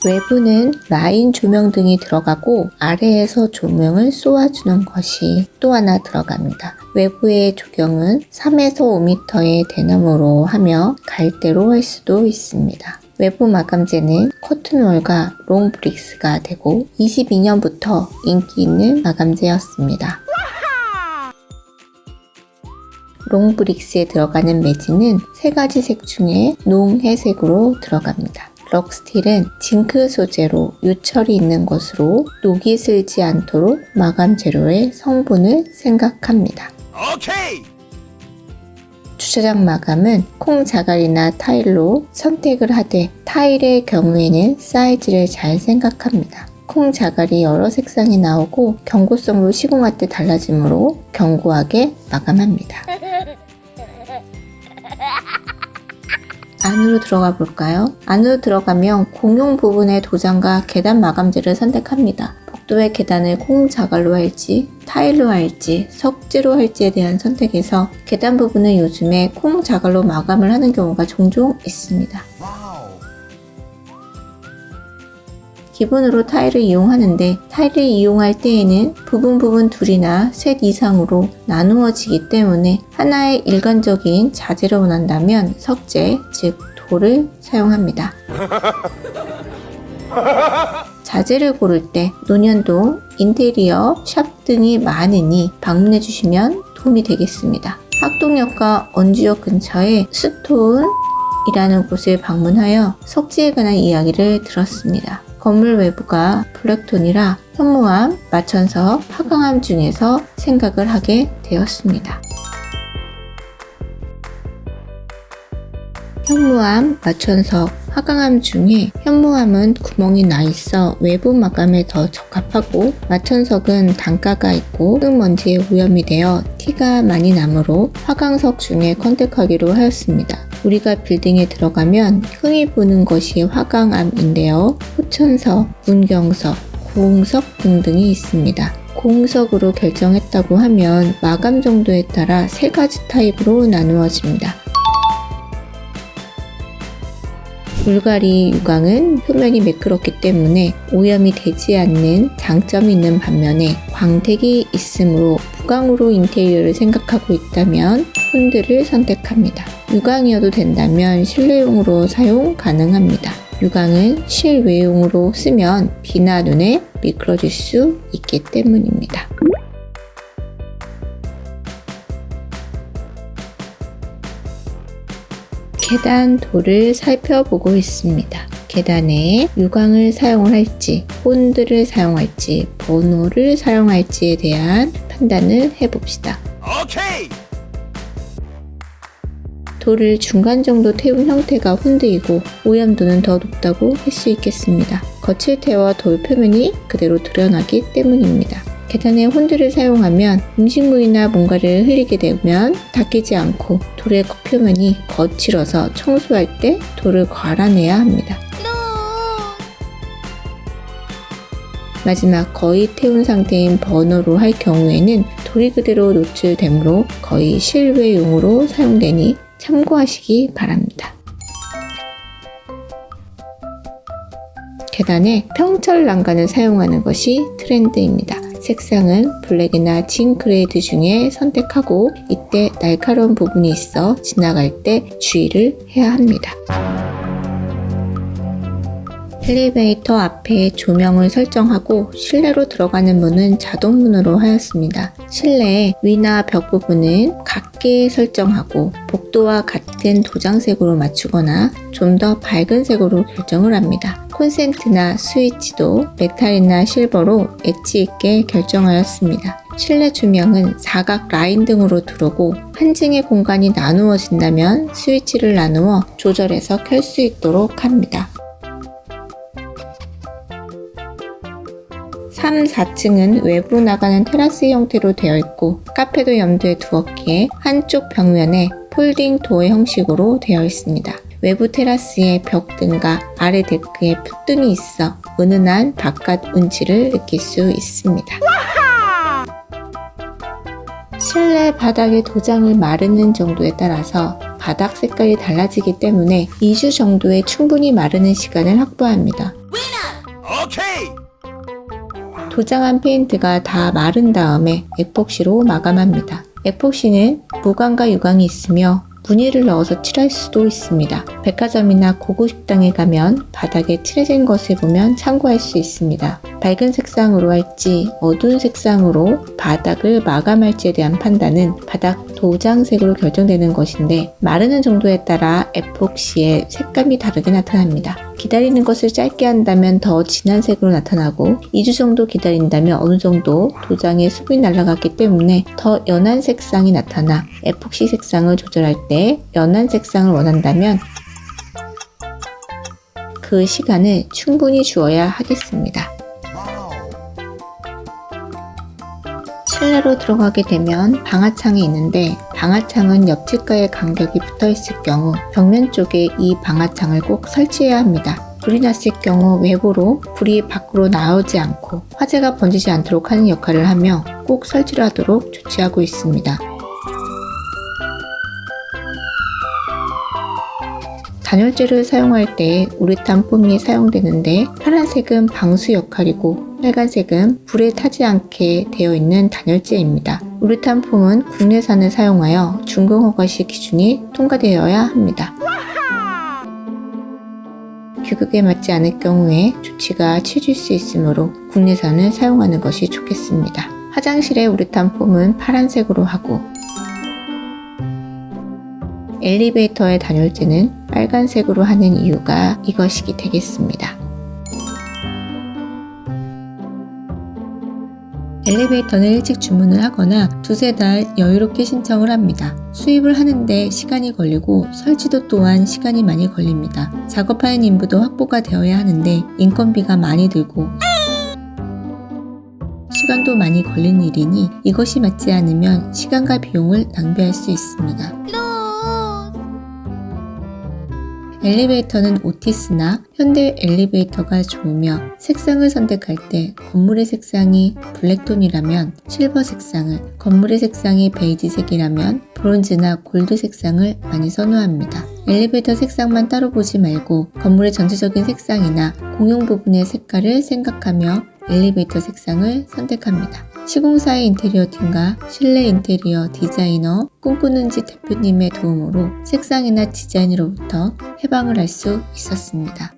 외부는 라인 조명 등이 들어가고 아래에서 조명을 쏘아주는 것이 또 하나 들어갑니다. 외부의 조경은 3에서 5m의 대나무로 하며 갈대로 할 수도 있습니다. 외부 마감재는 커튼월과 롱브릭스가 되고 22년부터 인기 있는 마감재였습니다. 롱브릭스에 들어가는 매직은 3가지 색 중에 농회색으로 들어갑니다. 럭스틸은 징크 소재로 요철이 있는 것으로 녹이 슬지 않도록 마감 재료의 성분을 생각합니다. 오케이! 주차장 마감은 콩 자갈이나 타일로 선택을 하되 타일의 경우에는 사이즈를 잘 생각합니다. 콩 자갈이 여러 색상이 나오고 견고성도 시공할 때 달라지므로 견고하게 마감합니다. 안으로 들어가 볼까요? 안으로 들어가면 공용 부분의 도장과 계단 마감재를 선택합니다. 복도의 계단을 콩 자갈로 할지 타일로 할지 석재로 할지에 대한 선택에서 계단 부분은 요즘에 콩 자갈로 마감을 하는 경우가 종종 있습니다. 기본으로 타일을 이용하는데 타일을 이용할 때에는 부분 둘이나 셋 이상으로 나누어지기 때문에 하나의 일관적인 자재를 원한다면 석재, 즉 돌을 사용합니다. 자재를 고를 때 논현동, 인테리어, 샵 등이 많으니 방문해 주시면 도움이 되겠습니다. 학동역과 언주역 근처에 스톤이라는 곳을 방문하여 석재에 관한 이야기를 들었습니다. 건물 외부가 블랙톤이라 현무암, 마천석, 화강암 중에서 생각을 하게 되었습니다. 현무암, 마천석, 화강암 중에 현무암은 구멍이 나 있어 외부 마감에 더 적합하고 마천석은 단가가 있고 흙먼지에 오염이 되어 티가 많이 나므로 화강석 중에 컨택하기로 하였습니다. 우리가 빌딩에 들어가면 흔히 보는 것이 화강암인데요. 호천석, 문경석, 고흥석 등등이 있습니다. 고흥석으로 결정했다고 하면 마감 정도에 따라 3가지 타입으로 나누어집니다. 불가리 유광은 표면이 매끄럽기 때문에 오염이 되지 않는 장점이 있는 반면에 광택이 있으므로 무광으로 인테리어를 생각하고 있다면 혼드를 선택합니다. 유광이어도 된다면 실내용으로 사용 가능합니다. 유광은 실외용으로 쓰면 비나 눈에 미끄러질 수 있기 때문입니다. 계단 돌을 살펴보고 있습니다. 계단에 유광을 사용을 할지, 본드를 사용할지, 버너를 사용할지에 대한 판단을 해봅시다. 오케이! 돌을 중간 정도 태운 형태가 혼드이고 오염도는 더 높다고 할 수 있겠습니다. 거칠테와 돌 표면이 그대로 드러나기 때문입니다. 계단에 혼드를 사용하면 음식물이나 뭔가를 흘리게 되면 닦이지 않고 돌의 표면이 거칠어서 청소할 때 돌을 갈아내야 합니다. 마지막 거의 태운 상태인 버너로 할 경우에는 돌이 그대로 노출되므로 거의 실외용으로 사용되니 참고하시기 바랍니다. 계단에 평철 난간을 사용하는 것이 트렌드입니다. 색상은 블랙이나 진 그레이드 중에 선택하고 이때 날카로운 부분이 있어 지나갈 때 주의를 해야 합니다. 엘리베이터 앞에 조명을 설정하고 실내로 들어가는 문은 자동문으로 하였습니다. 실내의 위나 벽 부분은 같게 설정하고 복도와 같은 도장색으로 맞추거나 좀 더 밝은 색으로 결정을 합니다. 콘센트나 스위치도 메탈이나 실버로 엣지 있게 결정하였습니다. 실내 조명은 사각 라인 등으로 들어오고 한 층의 공간이 나누어진다면 스위치를 나누어 조절해서 켤 수 있도록 합니다. 3, 4층은 외부로 나가는 테라스 형태로 되어 있고 카페도 염두에 두었기에 한쪽 벽면에 폴딩 도어 형식으로 되어 있습니다. 외부 테라스의 벽 등과 아래 데크에 풋등이 있어 은은한 바깥 운치를 느낄 수 있습니다. 실내 바닥의 도장을 마르는 정도에 따라서 바닥 색깔이 달라지기 때문에 2주 정도의 충분히 마르는 시간을 확보합니다. 오케이! 도장한 페인트가 다 마른 다음에 에폭시로 마감합니다. 에폭시는 무광과 유광이 있으며 무늬를 넣어서 칠할 수도 있습니다. 백화점이나 고급 식당에 가면 바닥에 칠해진 것을 보면 참고할 수 있습니다. 밝은 색상으로 할지 어두운 색상으로 바닥을 마감할지에 대한 판단은 바닥 도장색으로 결정되는 것인데 마르는 정도에 따라 에폭시의 색감이 다르게 나타납니다. 기다리는 것을 짧게 한다면 더 진한 색으로 나타나고 2주 정도 기다린다면 어느 정도 도장의 수분이 날아갔기 때문에 더 연한 색상이 나타나 에폭시 색상을 조절할 때 연한 색상을 원한다면 그 시간을 충분히 주어야 하겠습니다. 실내로 들어가게 되면 방화창이 있는데 방화창은 옆집과의 간격이 붙어 있을 경우 벽면 쪽에 이 방화창을 꼭 설치해야 합니다. 불이 났을 경우 외부로 불이 밖으로 나오지 않고 화재가 번지지 않도록 하는 역할을 하며 꼭 설치를 하도록 조치하고 있습니다. 단열재를 사용할 때 우레탄 폼이 사용되는데 파란색은 방수 역할이고 빨간색은 불에 타지 않게 되어 있는 단열재입니다. 우레탄 폼은 국내산을 사용하여 준공허가시 기준이 통과되어야 합니다. 규격에 맞지 않을 경우에 조치가 취해질 수 있으므로 국내산을 사용하는 것이 좋겠습니다. 화장실의 우레탄 폼은 파란색으로 하고 엘리베이터의 단열재는 빨간색으로 하는 이유가 이것이 되겠습니다. 엘리베이터는 일찍 주문을 하거나 두세 달 여유롭게 신청을 합니다. 수입을 하는데 시간이 걸리고 설치도 또한 시간이 많이 걸립니다. 작업하는 인부도 확보가 되어야 하는데 인건비가 많이 들고 시간도 많이 걸리는 일이니 이것이 맞지 않으면 시간과 비용을 낭비할 수 있습니다. 엘리베이터는 오티스나 현대 엘리베이터가 좋으며 색상을 선택할 때 건물의 색상이 블랙톤이라면 실버 색상을, 건물의 색상이 베이지색이라면 브론즈나 골드 색상을 많이 선호합니다. 엘리베이터 색상만 따로 보지 말고 건물의 전체적인 색상이나 공용 부분의 색깔을 생각하며 엘리베이터 색상을 선택합니다. 시공사의 인테리어 팀과 실내 인테리어 디자이너 꿈꾸는 집 대표님의 도움으로 색상이나 디자인으로부터 해방을 할 수 있었습니다.